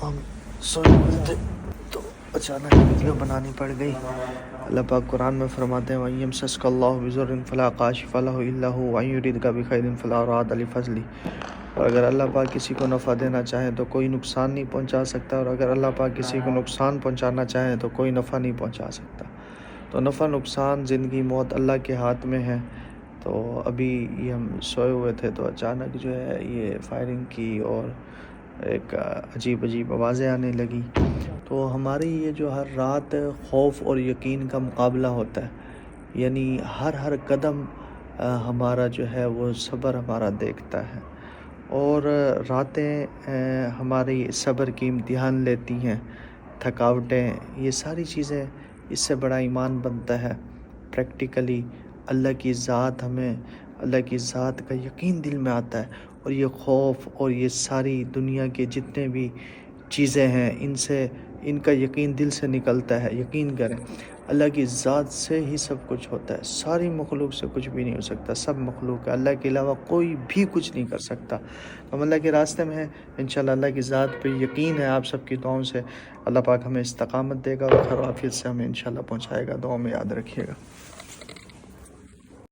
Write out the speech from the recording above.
ہم سوئے ہوئے تھے تو اچانک ویڈیو بنانی پڑ گئی۔ اللہ پاک قرآن میں فرماتے ہیں وَإِن يَمْسَسْكَ اللَّهُ بِضُرٍّ فَلَا كَاشِفَ لَهُ إِلَّا هُوَ وَإِن يُرِدْكَ بِخَيْرٍ فَلَا رَادَّ لِفَضْلِهِ۔ اور اگر اللہ پاک کسی کو نفع دینا چاہیں تو کوئی نقصان نہیں پہنچا سکتا، اور اگر اللہ پاک کسی کو نقصان پہنچانا چاہیں تو کوئی نفع نہیں پہنچا سکتا۔ تو نفع نقصان، زندگی موت اللہ کے ہاتھ میں ہے۔ تو ابھی یہ ہم سوئے ہوئے تھے تو اچانک جو ہے یہ فائرنگ کی اور ایک عجیب آوازیں آنے لگی۔ تو ہماری یہ جو ہر رات خوف اور یقین کا مقابلہ ہوتا ہے، یعنی ہر قدم ہمارا جو ہے وہ صبر ہمارا دیکھتا ہے، اور راتیں ہماری صبر کی امتحان لیتی ہیں، تھکاوٹیں، یہ ساری چیزیں، اس سے بڑا ایمان بنتا ہے۔ پریکٹیکلی اللہ کی ذات، ہمیں اللہ کی ذات کا یقین دل میں آتا ہے، اور یہ خوف اور یہ ساری دنیا کے جتنے بھی چیزیں ہیں ان کا یقین دل سے نکلتا ہے۔ یقین کریں اللہ کی ذات سے ہی سب کچھ ہوتا ہے، ساری مخلوق سے کچھ بھی نہیں ہو سکتا، سب مخلوق ہے، اللہ کے علاوہ کوئی بھی کچھ نہیں کر سکتا۔ ہم اللہ کے راستے میں ہیں، انشاءاللہ اللہ کی ذات پہ یقین ہے۔ آپ سب کی دعاؤں سے اللہ پاک ہمیں استقامت دے گا اور خیر و عافیت سے ہمیں انشاءاللہ پہنچائے گا۔ دعاؤں میں یاد رکھیے گا۔